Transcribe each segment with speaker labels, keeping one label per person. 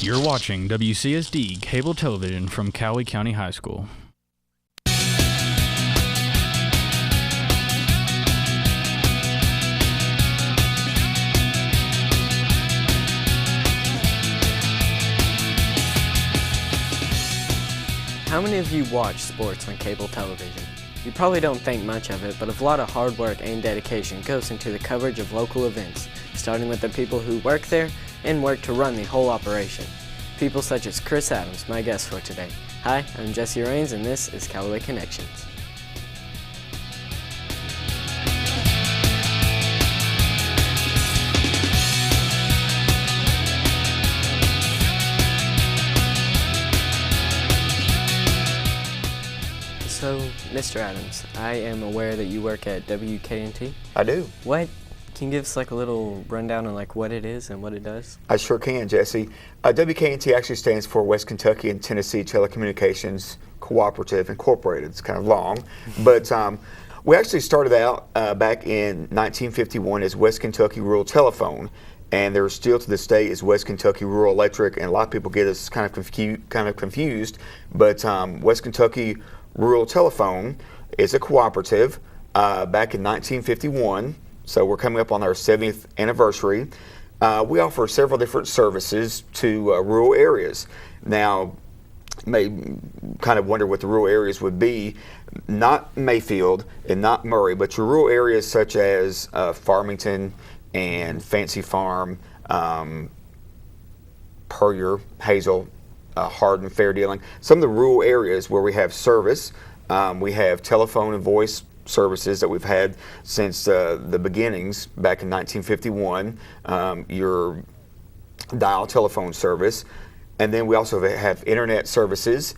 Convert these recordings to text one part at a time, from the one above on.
Speaker 1: You're watching WCSD Cable Television from Calloway County High School.
Speaker 2: How many of you watch sports on cable television? You probably don't think much of it, but a lot of hard work and dedication goes into the coverage of local events, starting with the people who work there and work to run the whole operation. People such as Chris Adams, my guest for today. Hi, I'm Jesse Raines, and this is Calloway Connections. So, Mr. Adams, I am aware that you work at WK&T.
Speaker 3: I do.
Speaker 2: Can you give us like a little rundown on like what it is and what it does?
Speaker 3: I sure can, Jesse. WK&T actually stands for West Kentucky and Tennessee Telecommunications Cooperative Incorporated. It's kind of long, but we actually started out back in 1951 as West Kentucky Rural Telephone, and there still to this day is West Kentucky Rural Electric, and a lot of people get us kind of confused, but West Kentucky Rural Telephone is a cooperative back in 1951. So we're coming up on our 70th anniversary. We offer several different services to rural areas. Now, you may kind of wonder what the rural areas would be. Not Mayfield and not Murray, but your rural areas such as Farmington and Fancy Farm, Puryear, Hazel, Hardin, Fair Dealing. Some of the rural areas where we have service, we have telephone and voice services that we've had since the beginnings back in 1951, your dial telephone service, and then we also have internet services,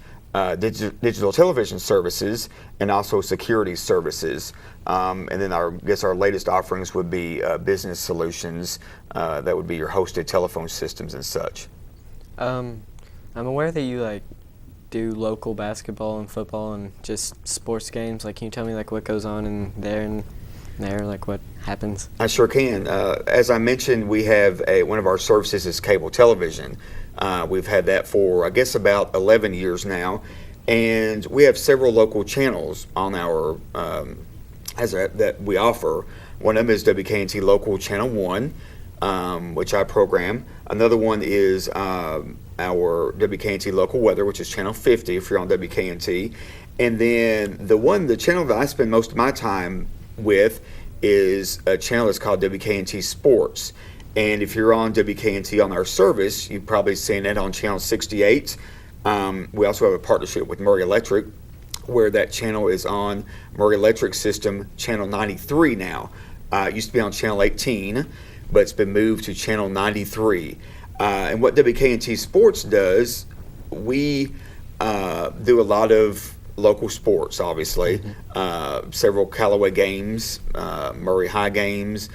Speaker 3: digital television services, and also security services. And then our latest offerings would be business solutions, that would be your hosted telephone systems and such.
Speaker 2: I'm aware that you do local basketball and football and just sports games. Can you tell me what goes on in there and there, what happens?
Speaker 3: I sure can. As I mentioned, we have one of our services is cable television. We've had that for about 11 years now, and we have several local channels on our that we offer. One of them is WK&T Local Channel 1, which I program. Another one is our WK&T Local Weather, which is Channel 50 if you're on WK&T. And then the channel that I spend most of my time with is a channel that's called WK&T Sports. And if you're on WK&T on our service, you've probably seen it on Channel 68. We also have a partnership with Murray Electric, where that channel is on Murray Electric System Channel 93 now. It used to be on Channel 18, but it's been moved to Channel 93. And what WK&T Sports does, we do a lot of local sports, obviously. Several Callaway games, Murray High games,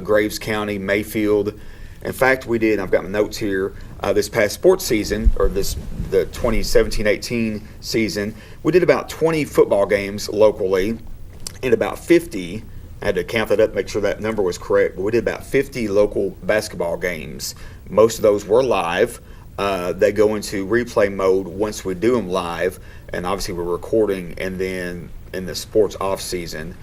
Speaker 3: Graves County, Mayfield. In fact, we did, I've got my notes here, this past sports season, or the 2017-18 season, we did about 20 football games locally and about 50, I had to count that up, make sure that number was correct, but we did about 50 local basketball games. Most of those were live. They go into replay mode once we do them live, and obviously we're recording, and then in the sports off season,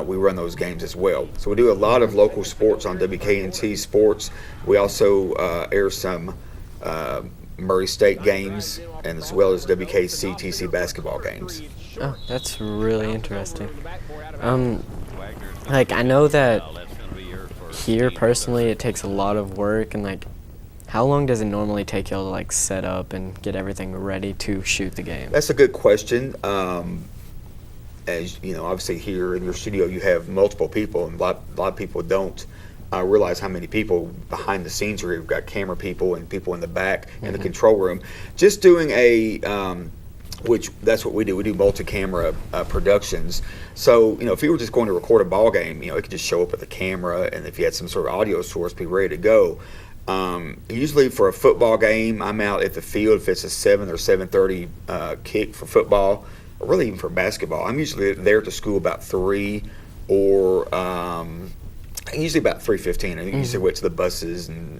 Speaker 3: we run those games as well. So we do a lot of local sports on WK&T Sports. We also air some Murray State games, and as well as WKCTC basketball games.
Speaker 2: Oh, that's really interesting. I know that here personally it takes a lot of work, and how long does it normally take y'all to set up and get everything ready to shoot the game?
Speaker 3: That's a good question. As you know, obviously here in your studio you have multiple people, and a lot of people don't realize how many people behind the scenes are here. We've got camera people and people in the back in the control room. Just doing which that's what we do. We do multi-camera productions. So, if you were just going to record a ball game, it could just show up with a camera, and if you had some sort of audio source, be ready to go. Usually for a football game, I'm out at the field if it's a 7 or 7:30 kick for football, or really even for basketball. I'm usually there at the school about 3 or usually about 3:15. I usually wait to the buses and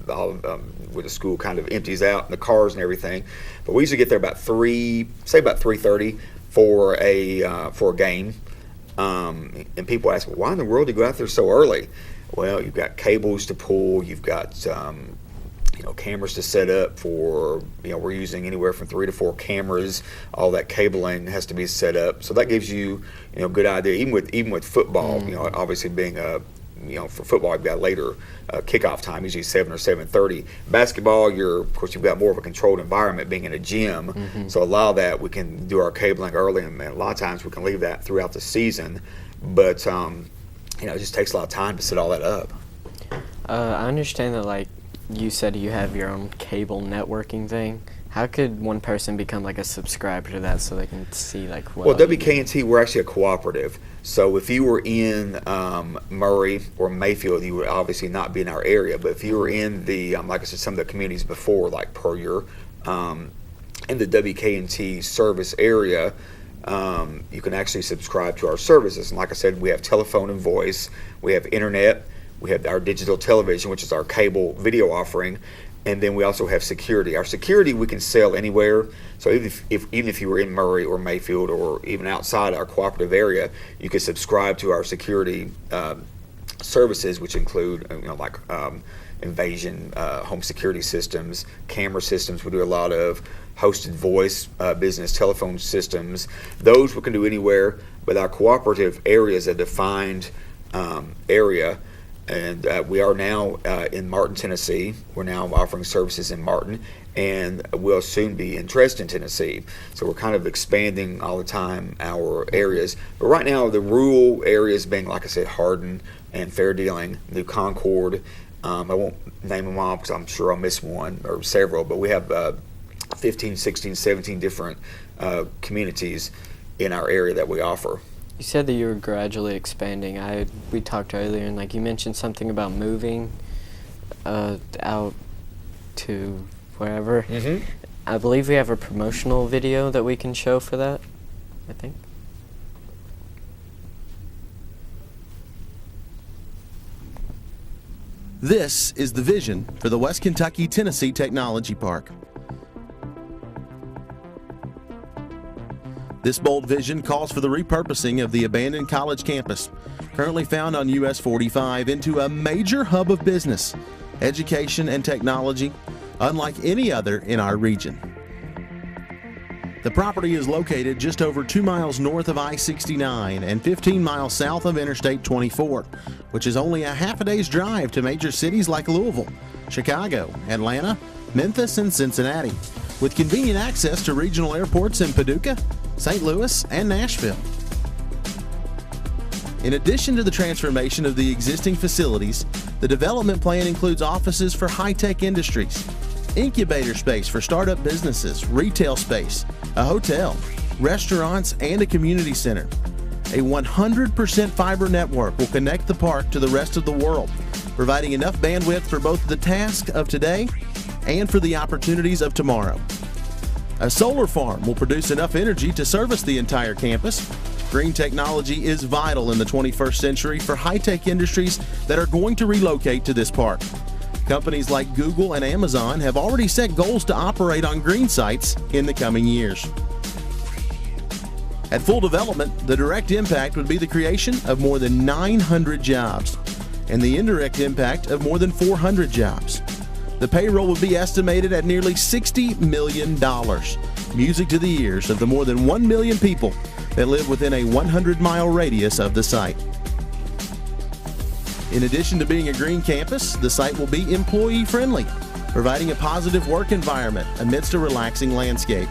Speaker 3: where the school kind of empties out and the cars and everything. But we usually get there about 3:30 for a game. And people ask, well, why in the world do you go out there so early? Well, you've got cables to pull, you've got cameras to set up for, we're using anywhere from 3 to 4 cameras. All that cabling has to be set up. So that gives you, a good idea. Even with football, obviously being for football, you've got later kickoff time, usually 7 or 7:30. Basketball, you've got more of a controlled environment, being in a gym. So a lot of that we can do our cabling early, and a lot of times we can leave that throughout the season. But it just takes a lot of time to set all that up.
Speaker 2: I understand that, like you said, you have your own cable networking thing. How could one person become like a subscriber to that so they can see like what?
Speaker 3: Well, WK&T, we're actually a cooperative. So if you were in Murray or Mayfield, you would obviously not be in our area. But if you were in the, like I said, some of the communities before, like Puryear, in the WK&T service area, you can actually subscribe to our services. And like I said, we have telephone and voice, we have internet, we have our digital television, which is our cable video offering, and then we also have security. Our security we can sell anywhere. So even if you were in Murray or Mayfield or even outside our cooperative area, you can subscribe to our security services, which include invasion, home security systems, camera systems. We do a lot of hosted voice, business telephone systems. Those we can do anywhere, but our cooperative area is a defined area. And we are now in Martin, Tennessee. We're now offering services in Martin, and we'll soon be in Dresden, Tennessee. So we're kind of expanding all the time our areas. But right now, the rural areas being, like I said, Hardin and Fair Dealing, New Concord. I won't name them all because I'm sure I'll miss one or several, but we have 15, 16, 17 different communities in our area that we offer.
Speaker 2: You said that you were gradually expanding. We talked earlier, and you mentioned something about moving out to wherever.
Speaker 3: Mm-hmm.
Speaker 2: I believe we have a promotional video that we can show for that, I think.
Speaker 4: This is the vision for the West Kentucky-Tennessee Technology Park. This bold vision calls for the repurposing of the abandoned college campus, currently found on US 45, into a major hub of business, education, and technology, unlike any other in our region. The property is located just over 2 miles north of I-69 and 15 miles south of Interstate 24, which is only a half a day's drive to major cities like Louisville, Chicago, Atlanta, Memphis, and Cincinnati, with convenient access to regional airports in Paducah, St. Louis, and Nashville. In addition to the transformation of the existing facilities, the development plan includes offices for high-tech industries, incubator space for startup businesses, retail space, a hotel, restaurants, and a community center. A 100% fiber network will connect the park to the rest of the world, providing enough bandwidth for both the task of today and for the opportunities of tomorrow. A solar farm will produce enough energy to service the entire campus. Green technology is vital in the 21st century for high-tech industries that are going to relocate to this park. Companies like Google and Amazon have already set goals to operate on green sites in the coming years. At full development, the direct impact would be the creation of more than 900 jobs, and the indirect impact of more than 400 jobs. The payroll would be estimated at nearly $60 million, music to the ears of the more than 1 million people that live within a 100-mile radius of the site. In addition to being a green campus, the site will be employee-friendly, providing a positive work environment amidst a relaxing landscape.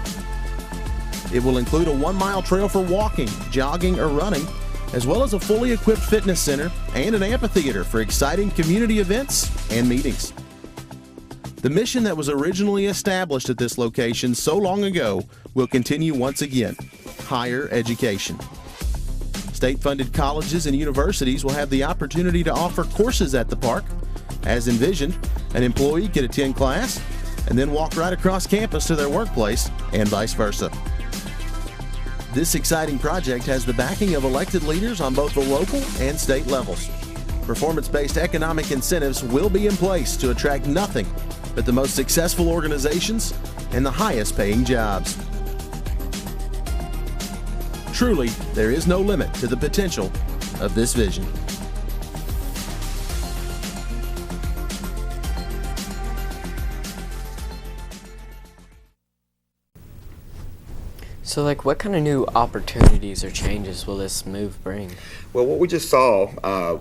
Speaker 4: It will include a 1-mile trail for walking, jogging, or running, as well as a fully equipped fitness center and an amphitheater for exciting community events and meetings. The mission that was originally established at this location so long ago will continue once again: higher education. State-funded colleges and universities will have the opportunity to offer courses at the park. As envisioned, an employee could attend class and then walk right across campus to their workplace, and vice versa. This exciting project has the backing of elected leaders on both the local and state levels. Performance-based economic incentives will be in place to attract nothing but the most successful organizations and the highest paying jobs. Truly, there is no limit to the potential of this vision.
Speaker 2: So, what kind of new opportunities or changes will this move bring?
Speaker 3: Well, what we just saw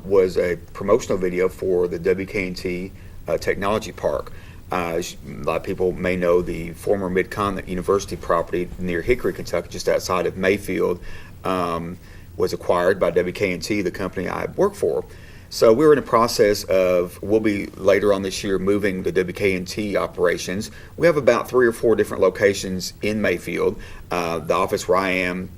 Speaker 3: was a promotional video for the WK&T Technology Park. As a lot of people may know, the former Mid-Continent University property near Hickory, Kentucky, just outside of Mayfield, was acquired by WK&T, the company I work for. So we're in the process of, we'll be later on this year moving the WK&T operations. We have about 3 or 4 different locations in Mayfield, the office where I am,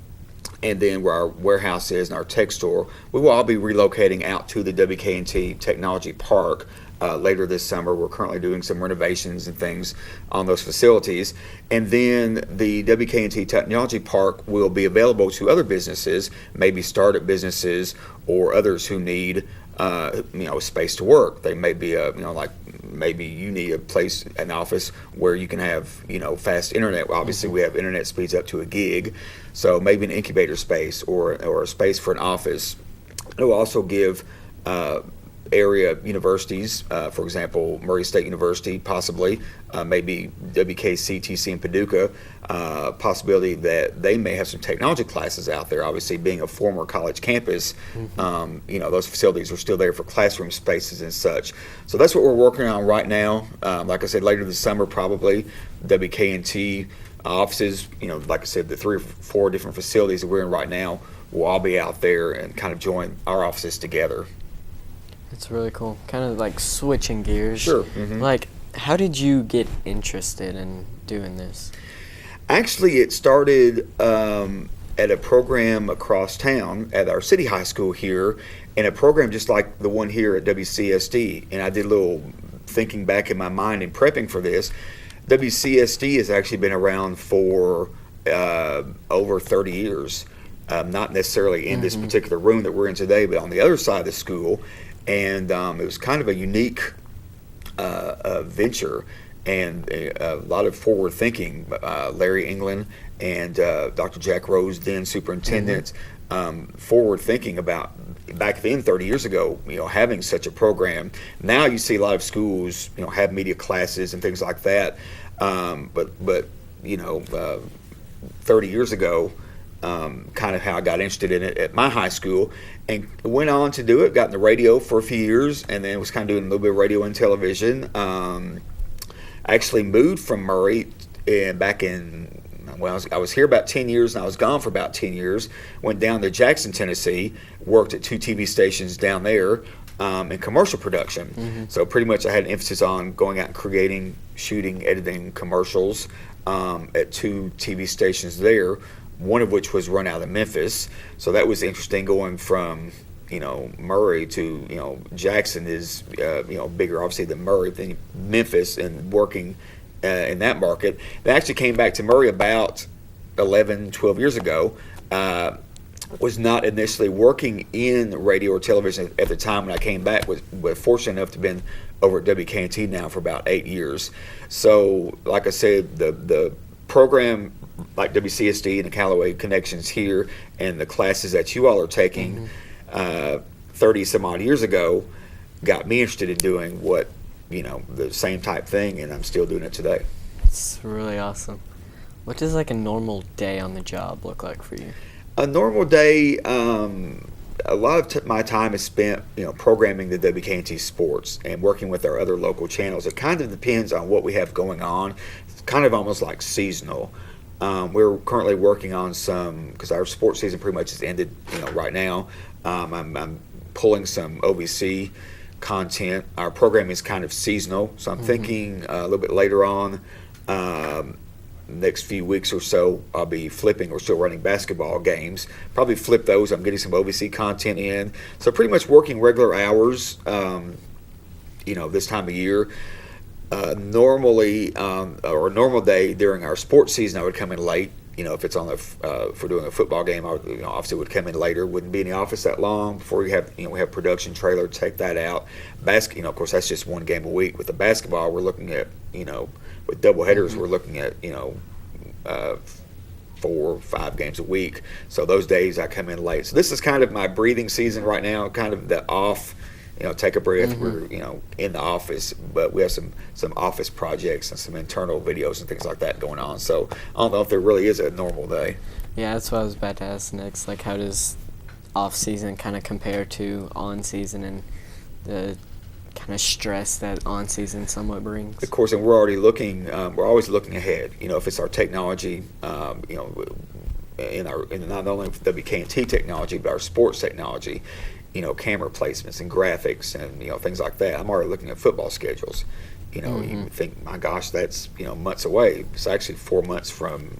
Speaker 3: and then where our warehouse is and our tech store. We will all be relocating out to the WK&T Technology Park later this summer. We're currently doing some renovations and things on those facilities. And then the WK&T Technology Park will be available to other businesses, maybe startup businesses or others who need space to work. They may be maybe you need a place, an office where you can have, fast internet. Well, obviously we have internet speeds up to a gig. So maybe an incubator space or a space for an office. It will also give area universities, for example, Murray State University, possibly, maybe WKCTC in Paducah, possibility that they may have some technology classes out there. Obviously, being a former college campus, those facilities are still there for classroom spaces and such. So that's what we're working on right now. Like I said, later this summer, probably WK&T offices, like I said, the 3 or 4 different facilities that we're in right now will all be out there and kind of join our offices together.
Speaker 2: It's really cool. Kind of like switching gears.
Speaker 3: Sure. Mm-hmm.
Speaker 2: How did you get interested in doing this?
Speaker 3: Actually, it started at a program across town at our city high school here, and a program just like the one here at WCSD. And I did a little thinking back in my mind and prepping for this. WCSD has actually been around for over 30 years. Not necessarily in this particular room that we're in today, but on the other side of the school. And it was kind of a unique venture and a lot of forward thinking. Larry England and Dr. Jack Rose, then superintendent, forward thinking about back then 30 years ago, having such a program. Now you see a lot of schools, have media classes and things like that. But 30 years ago, kind of how I got interested in it at my high school, and went on to do it. Got in the radio for a few years, and then was kind of doing a little bit of radio and television. I actually moved from Murray back in, I was here about 10 years, and I was gone for about 10 years. Went down to Jackson, Tennessee, worked at 2 TV stations down there in commercial production. So pretty much I had an emphasis on going out and creating, shooting, editing commercials at 2 TV stations there, one of which was run out of Memphis. So that was interesting, going from Murray to Jackson is bigger obviously than Murray, than Memphis, and working in that market. They actually came back to Murray about 12 years ago. Was not initially working in radio or television at the time when I came back. Was fortunate enough to have been over at WK&T now for about 8 years. So like I said, the program like WCSD and the Calloway Connections here, and the classes that you all are taking 30 some odd years ago, got me interested in doing what, the same type thing, and I'm still doing it today.
Speaker 2: It's really awesome. What does a normal day on the job look like for you?
Speaker 3: A normal day, a lot of my time is spent, programming the WK&T sports and working with our other local channels. It kind of depends on what we have going on. It's kind of almost like seasonal. We're currently working on some, because our sports season pretty much has ended, right now. I'm pulling some OVC content. Our programming is kind of seasonal, so I'm thinking a little bit later on, next few weeks or so, I'll be flipping. We're still running basketball games. Probably flip those. I'm getting some OVC content in. So pretty much working regular hours, this time of year. Normally, or a normal day during our sports season, I would come in late if it's on if we're doing a football game, obviously would come in later, wouldn't be in the office that long before we have production trailer, take that out. Of course, that's just one game a week. With the basketball, we're looking at, with double headers, we're looking at, 4 or 5 games a week. So those days I come in late. So this is kind of my breathing season right now, kind of the off, take a breath. We're, in the office, but we have some office projects and some internal videos and things like that going on. So I don't know if there really is a normal day.
Speaker 2: Yeah, that's what I was about to ask next. Like, how does off season kind of compare to on season and the kind of stress that on season somewhat brings?
Speaker 3: Of course, and we're already looking. We're always looking ahead. If it's our technology, in not only WK&T technology, but our sports technology. Camera placements and graphics and things like that. I'm already looking at football schedules. You think, my gosh, that's months away. It's actually 4 months from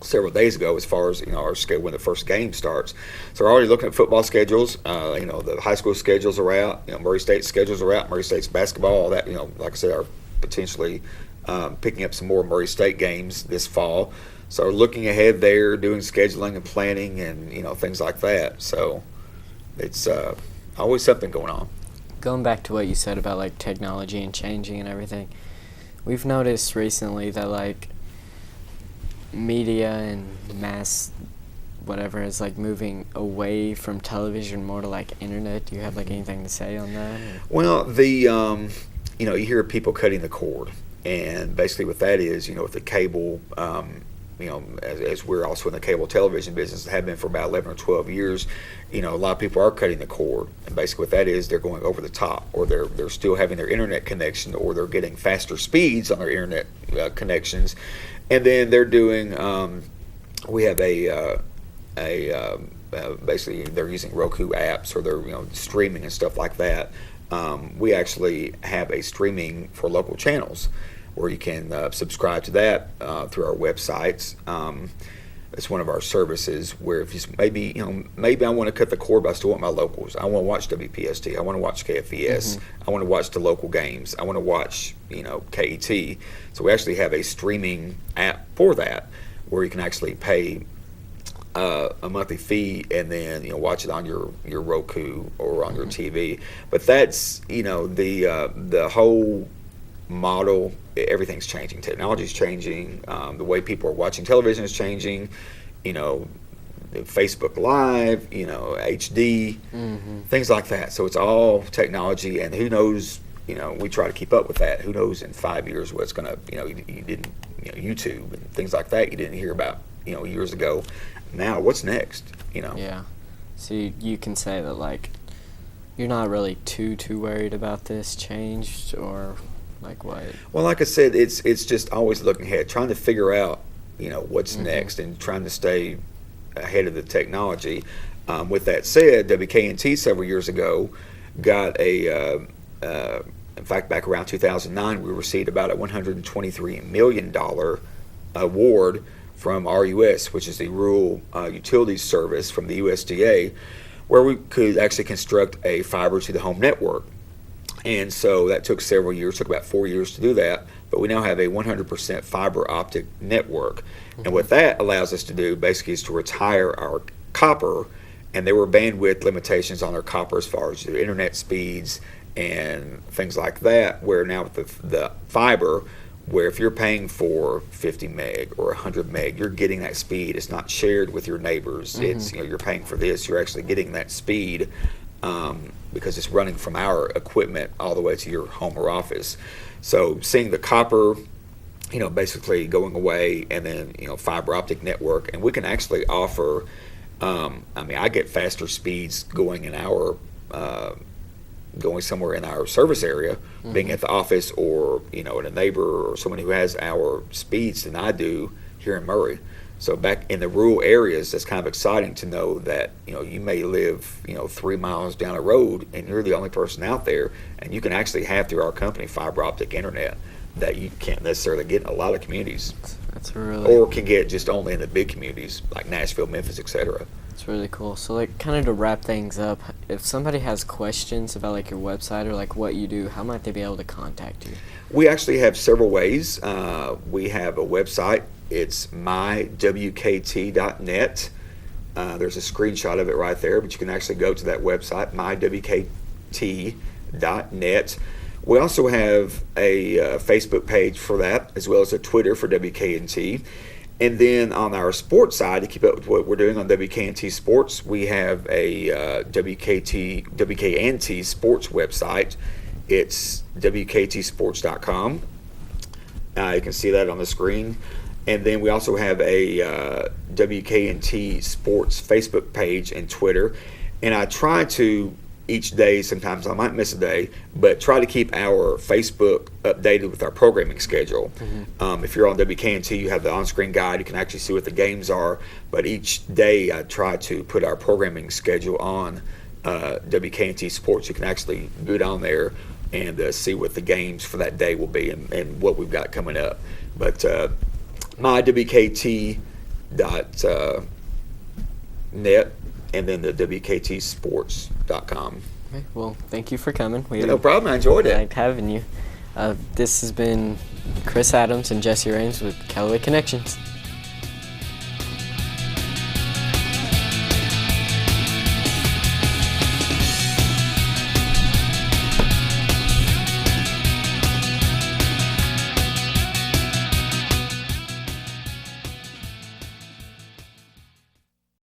Speaker 3: several days ago, as far as our schedule when the first game starts. So we're already looking at football schedules. The high school schedules are out. Murray State schedules are out. Murray State's basketball, all that. Like I said, are potentially picking up some more Murray State games this fall. So we're looking ahead there, doing scheduling and planning and things like that. So it's always something going on.
Speaker 2: Going back to what you said about like technology and changing and everything, we've noticed recently that like media and mass whatever is like moving away from television more to like internet. Do you have like anything to say on that?
Speaker 3: Well, you hear people cutting the cord, and basically what that is, with the cable, as we're also in the cable television business, have been for about 11 or 12 years, a lot of people are cutting the cord. And basically what that is, they're going over the top, or they're still having their internet connection, or they're getting faster speeds on their internet connections. And then they're doing, we have basically they're using Roku apps, or they're, streaming and stuff like that. We actually have a streaming for local channels, where you can subscribe to that through our websites. It's one of our services where if you maybe I want to cut the cord, but I still want my locals. I want to watch WPST. I want to watch KFVS. I want to watch the local games. I want to watch KET. So we actually have a streaming app for that, where you can actually pay a monthly fee and then watch it on your Roku or on your TV. But that's the whole model. Everything's changing. Technology's changing. The way people are watching television is changing. Facebook Live, HD, things like that. So it's all technology, and who knows? We try to keep up with that. Who knows in 5 years what's gonna? You didn't, YouTube and things like that. You didn't hear about years ago. Now what's next?
Speaker 2: Yeah. So you can say that like you're not really too worried about this change, or like what?
Speaker 3: Well, like I said, it's just always looking ahead, trying to figure out what's next, and trying to stay ahead of the technology. With that said, WK&T several years ago got in fact, back around 2009, we received about a $123 million award from RUS, which is the Rural Utilities Service from the USDA, where we could actually construct a fiber to the home network. And so that took several years, took about 4 years to do that, but we now have a 100% fiber optic network. And what that allows us to do basically is to retire our copper, and there were bandwidth limitations on our copper as far as the internet speeds and things like that, where now with the fiber, where if you're paying for 50 meg or 100 meg, you're getting that speed. It's not shared with your neighbors. It's you're paying for this. You're actually getting that speed because it's running from our equipment all the way to your home or office. So seeing the copper, basically going away, and then fiber optic network, and we can actually offer. I get faster speeds going in our. Going somewhere in our service area, being at the office or in a neighbor or someone who has our speeds than I do here in Murray. So back in the rural areas, that's kind of exciting to know that you may live 3 miles down a road and you're the only person out there, and you can actually have through our company fiber optic internet that you can't necessarily get in a lot of communities.
Speaker 2: That's really,
Speaker 3: or can get just only in the big communities like Nashville, Memphis, etc.
Speaker 2: It's really cool. So like kind of to wrap things up, if somebody has questions about like your website or like what you do, how might they be able to contact you?
Speaker 3: We actually have several ways. We have a website It's mywkt.net. There's a screenshot of it right there, but you can actually go to that website, mywkt.net. We also have a Facebook page for that, as well as a Twitter for WK&T. And then on our sports side, to keep up with what we're doing on WK&T Sports, we have a WK&T Sports website. It's WKTsports.com. You can see that on the screen. And then we also have a WK&T Sports Facebook page and Twitter. And I try to, each day, sometimes I might miss a day, but try to keep our Facebook updated with our programming schedule. If you're on WK&T, you have the on-screen guide. You can actually see what the games are. But each day I try to put our programming schedule on WK&T Sports. You can actually go down there and see what the games for that day will be and what we've got coming up. But mywkt.net and then the WKTsports.com.
Speaker 2: Okay, well, thank you for coming.
Speaker 3: No problem. I enjoyed it.
Speaker 2: Liked having you. This has been Chris Adams and Jesse Raines with Calloway Connections.